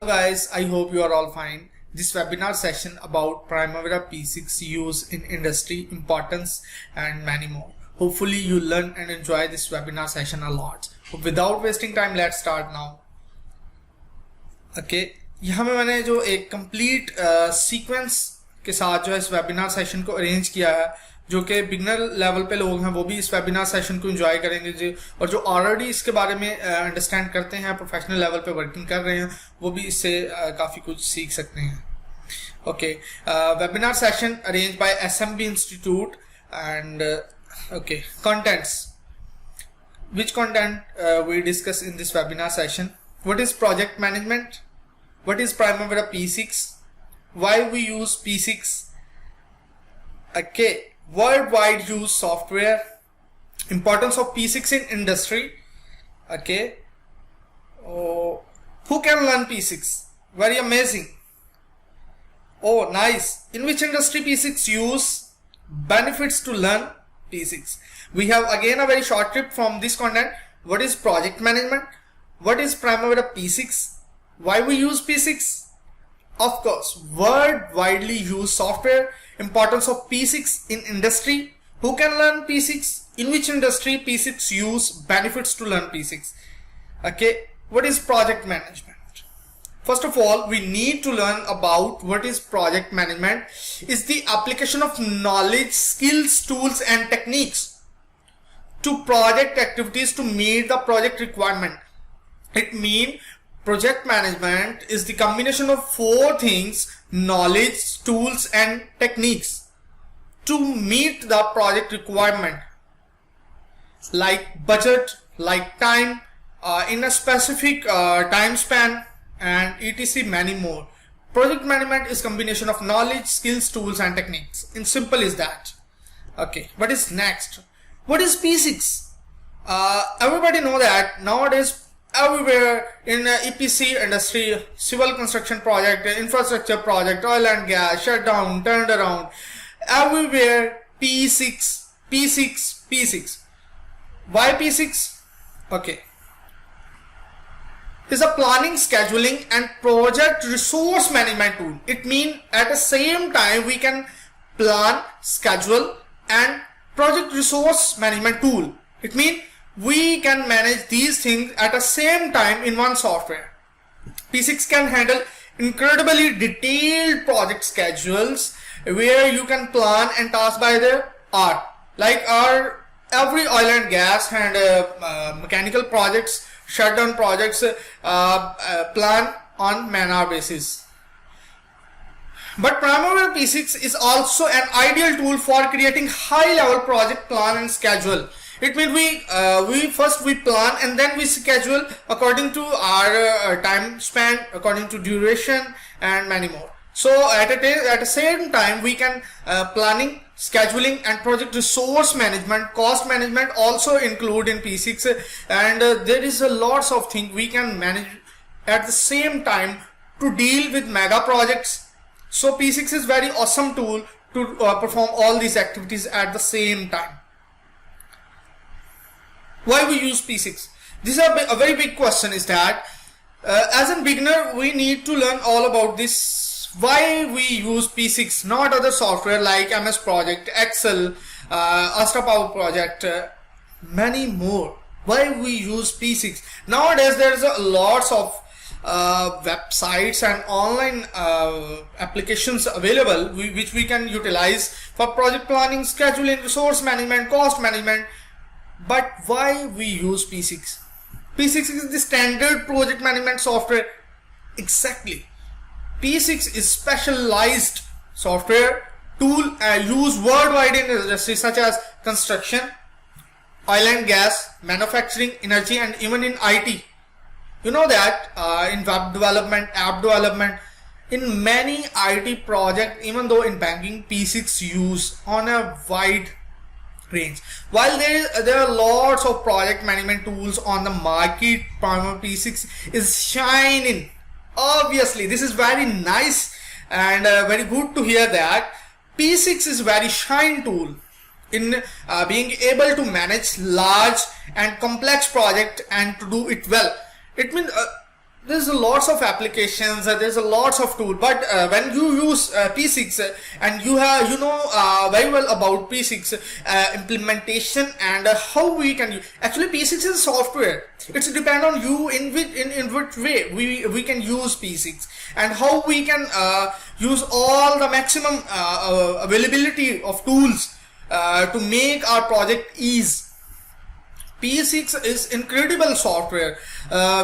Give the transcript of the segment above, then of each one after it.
Guys, I hope you are all fine. This webinar session about Primavera P6 use in industry, importance and many more. Hopefully you learn and enjoy this webinar session a lot. So without wasting time, let's start now. Okay, यहाँ में मैंने जो एक complete sequence के साथ जो इस webinar session को arrange किया है, जो कि बिगनर लेवल पे लोग हैं वो भी इस वेबिनार सेशन को एंजॉय करेंगे जी, और जो ऑलरेडी इसके बारे में अंडरस्टैंड करते हैं, प्रोफेशनल लेवल पे वर्किंग कर रहे हैं, वो भी इससे काफ़ी कुछ सीख सकते हैं. Okay, webinar session arrange by SMB institute and okay contents. Which content we discuss in this webinar session? What is project management? What is Primavera P6? Why we use P6? Okay. Worldwide use software, importance of P6 in industry. Okay, who can learn P6? Very amazing. Oh, nice. In which industry P6 use? Benefits to learn P6. We have again a very short trip from this content. What is project management? What is Primavera P6? Why we use P6? Of course, widely used software, importance of P6 in industry, who can learn P6, in which industry P6 use, benefits to learn P6. Okay, what is project management? First of all, we need to learn about what is project management. Is the application of knowledge, skills, tools and techniques to project activities to meet the project requirement. It means project management is the combination of four things: knowledge, tools and techniques to meet the project requirement, like budget, like time, in a specific time span and etc. many more. Project management is combination of knowledge, skills, tools and techniques. In simple is that. Okay, what is next? What is P6? Everybody know that nowadays everywhere in EPC industry, civil construction project, infrastructure project, oil and gas, shutdown, turned around, everywhere P6, P6, P6. Why P6? Okay, is a planning, scheduling and project resource management tool. It means at the same time we can plan, schedule and project resource management tool. It means we can manage these things at the same time in one software. P6 can handle incredibly detailed project schedules where you can plan and task by the hour. Like our every oil and gas and mechanical projects, shutdown projects plan on man-hour basis. But Primavera P6 is also an ideal tool for creating high-level project plan and schedule. It means we first plan and then we schedule according to our time span, according to duration and many more. So at the same time we can planning, scheduling and project resource management, cost management also include in P6, and there is a lots of things we can manage at the same time to deal with mega projects. So P6 is very awesome tool to perform all these activities at the same time. Why we use P6? This is a very big question. Is that as a beginner we need to learn all about this. Why we use P6, not other software like MS Project, Excel, Astra Power Project, many more. Why we use P6? Nowadays there is a lots of websites and online applications available which we can utilize for project planning, scheduling, resource management, cost management. But why we use P6? P6 is the standard project management software. Exactly. P6 is specialized software tool used worldwide in industries such as construction, oil and gas, manufacturing, energy and even in IT. You know that in web development, app development, in many IT projects, even though in banking, P6 use on a wide range. While there are lots of project management tools on the market, Primavera P6 is shining. Obviously, this is very nice and very good to hear that P6 is very shine tool in being able to manage large and complex project and to do it well. It means there's a lots of applications, there's a lots of tools, but when you use P6 and you have very well about P6 implementation and how we can use. Actually P6 is software. It's depend on you in which way we can use P6 and how we can use all the maximum availability of tools to make our project ease. P6 is incredible software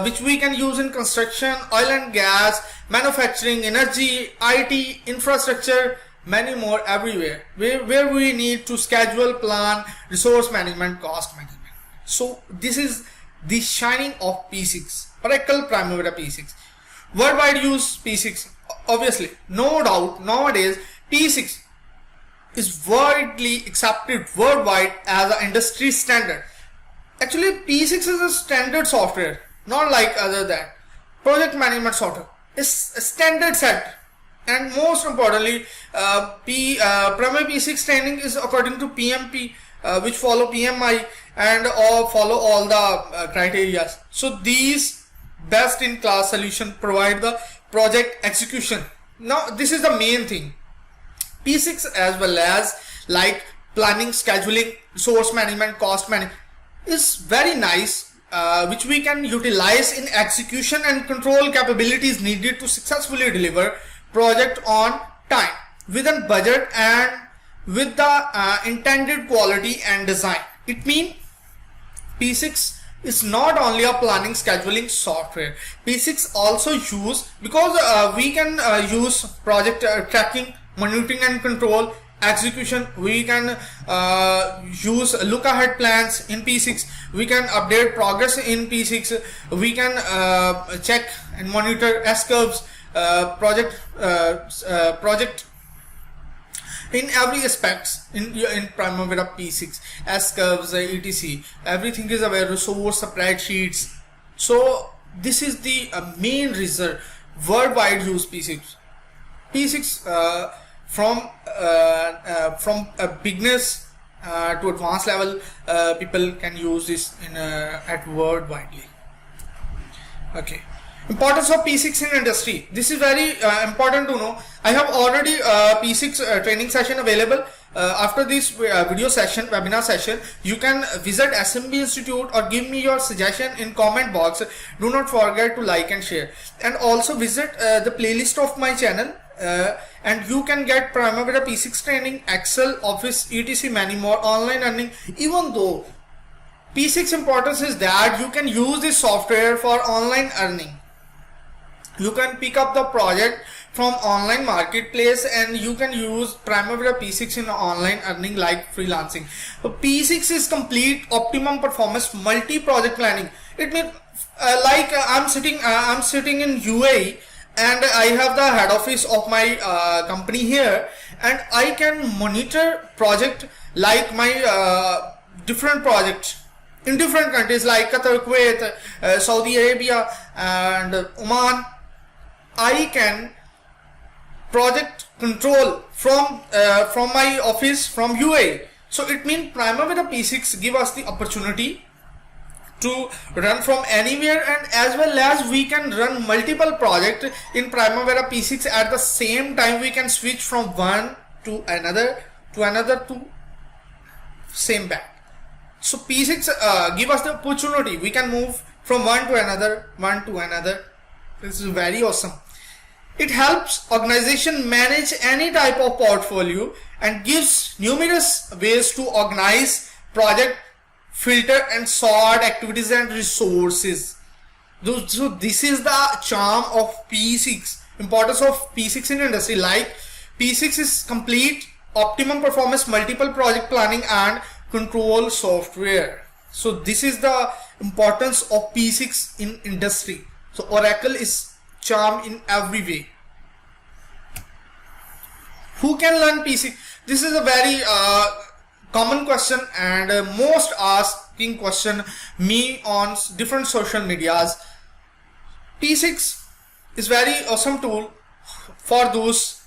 which we can use in construction, oil and gas, manufacturing, energy, IT, infrastructure, many more everywhere where we need to schedule, plan, resource management, cost management. So this is the shining of P6, Oracle Primavera P6. Worldwide use P6, obviously, no doubt nowadays P6 is widely accepted worldwide as an industry standard. Actually, P6 is a standard software, not like other than project management software. It's a standard set, and most importantly, Primavera P6 training is according to PMP, which follow PMI and follow all the criteria. So these best-in-class solution provide the project execution. Now, this is the main thing. P6 as well as like planning, scheduling, resource management, cost management is very nice, which we can utilize in execution and control capabilities needed to successfully deliver project on time, within budget and with the intended quality and design. It means P6 is not only a planning scheduling software. P6 also use because we can use project tracking, monitoring and control, execution. We can use look ahead plans in P6. We can update progress in P6. We can check and monitor S curves, project in every aspects in Primavera P6, S curves, etc. Everything is aware, resource spreadsheets. So this is the main reason worldwide use P6. P6 from beginners to advanced level, people can use this in at worldwide. Okay. Importance of P6 in industry. This is very important to know. I have already P6 training session available. After this video session, webinar session, you can visit SMB Institute or give me your suggestion in comment box. Do not forget to like and share. And also visit the playlist of my channel. And you can get Primavera P6 training, Excel, Office, etc. many more, online earning. Even though P6 importance is that you can use this software for online earning. You can pick up the project from online marketplace and you can use Primavera P6 in online earning like freelancing. So P6 is complete optimum performance multi-project planning. It means like I'm sitting in UAE and I have the head office of my company here, and I can monitor project like my different projects in different countries like Qatar, Kuwait, Saudi Arabia and Oman. I can project control from my office from UAE. So it means Primavera P6 give us the opportunity to run from anywhere, and as well as we can run multiple projects in Primavera P6 at the same time. We can switch from one to another to same back. So P6 give us the opportunity. We can move from one to another. This is very awesome. It helps organization manage any type of portfolio and gives numerous ways to organize project, filter and sort activities and resources. So this is the charm of P6. Importance of P6 in industry, like P6 is complete optimum performance multiple project planning and control software. So this is the importance of P6 in industry. So Oracle is charm in every way. Who can learn P6? This is a very common question and most asking question me on different social medias. P6 is very awesome tool for those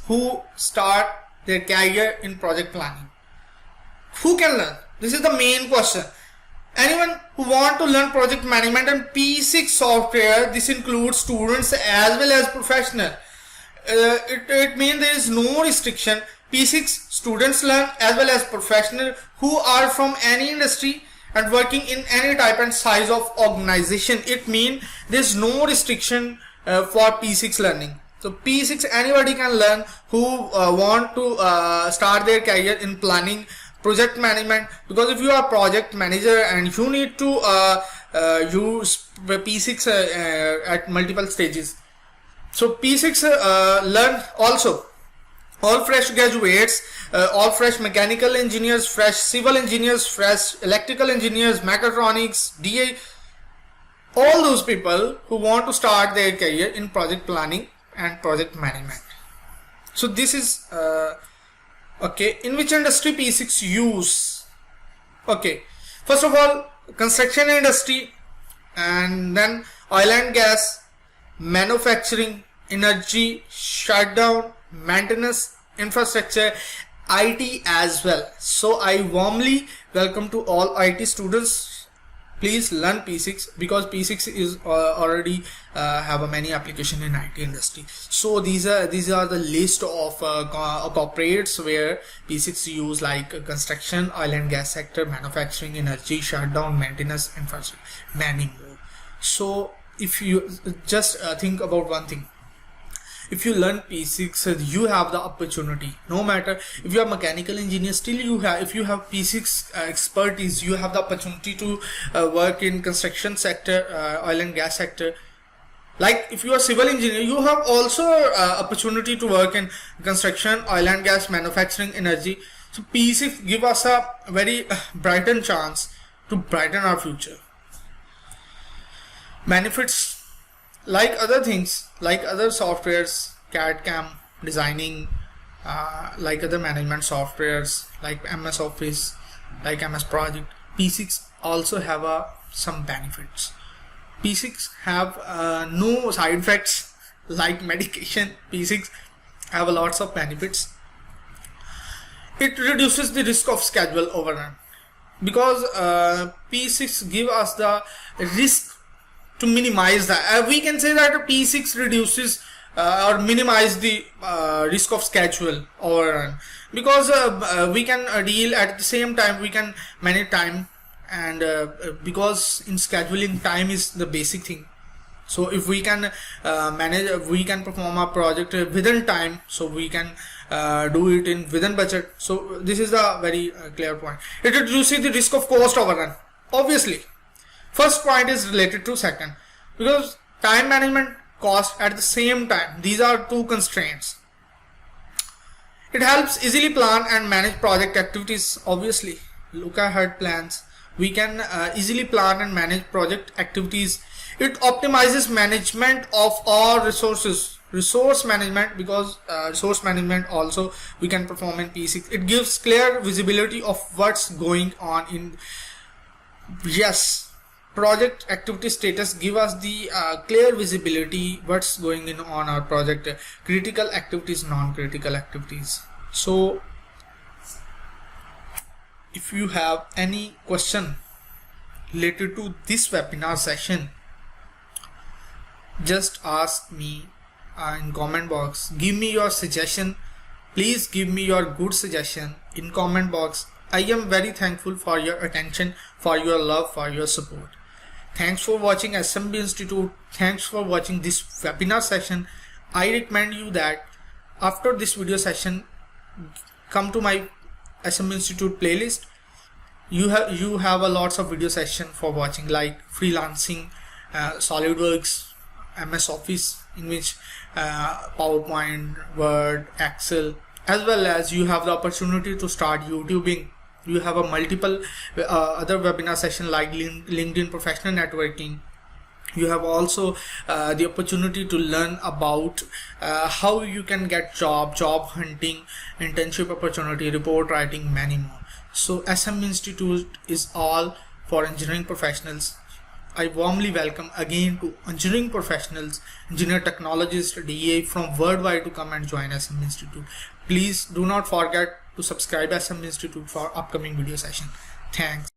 who start their career in project planning. Who can learn? This is the main question. Anyone who want to learn project management and P6 software, this includes students as well as professional. It means there is no restriction. P6 students learn as well as professional who are from any industry and working in any type and size of organization. It means there is no restriction for P6 learning. So P6 anybody can learn who want to start their career in planning, project management, because if you are project manager and you need to use P6 at multiple stages. So P6 learn also all fresh graduates, all fresh mechanical engineers, fresh civil engineers, fresh electrical engineers, mechatronics, DA, all those people who want to start their career in project planning and project management. So this is okay. In which industry P6 use? Okay, first of all, construction industry, and then oil and gas, manufacturing, energy, shutdown, maintenance, infrastructure, IT as well. So I warmly welcome to all IT students. Please learn P6 because P6 is already have a many application in IT industry. So these are the list of corporates where P6 use, like construction, oil and gas sector, manufacturing, energy, shutdown, maintenance, infrastructure, many more. So if you just think about one thing, if you learn P6, you have the opportunity. No matter if you are mechanical engineer, still you have, if you have P6 expertise, you have the opportunity to work in construction sector, oil and gas sector. Like if you are civil engineer, you have also opportunity to work in construction, oil and gas, manufacturing, energy. So P6 give us a very brighten chance to brighten our future. Benefits, like other things, like other softwares, CAD CAM designing, like other management softwares like MS Office, like MS Project, P6 also have some benefits. P6 have no side effects like medication. P6 have lots of benefits. It reduces the risk of schedule overrun because P6 give us the risk to minimize that. We can say that P6 reduces or minimize the risk of schedule overrun because we can deal at the same time, we can manage time, and because in scheduling time is the basic thing. So if we can manage, we can perform our project within time, so we can do it in within budget. So this is a very clear point. It reduces the risk of cost overrun. Obviously, first point is related to second, because time management, cost at the same time, these are two constraints. It helps easily plan and manage project activities. Obviously, look ahead plans, we can easily plan and manage project activities. It optimizes management of all resources, resource management, because resource management also we can perform in P6. It gives clear visibility of what's going on in, yes, project activity status give us the clear visibility what's going on our project, critical activities, non-critical activities. So if you have any question related to this webinar session, just ask me in comment box. Give me your suggestion. Please give me your good suggestion in comment box. I am very thankful for your attention, for your love, for your support. Thanks for watching SMB Institute. Thanks for watching this webinar session. I recommend you that after this video session, come to my SMB Institute playlist. You have a lots of video session for watching, like freelancing, SolidWorks, MS Office, in which PowerPoint, Word, Excel, as well as you have the opportunity to start YouTubing. You have a multiple other webinar session like LinkedIn professional networking. You have also the opportunity to learn about how you can get job hunting, internship opportunity, report writing, many more. So SM Institute is all for engineering professionals. I warmly welcome again to engineering professionals, engineer technologists, DA from worldwide to come and join SM Institute. Please do not forget to subscribe SM Institute for upcoming video session. Thanks.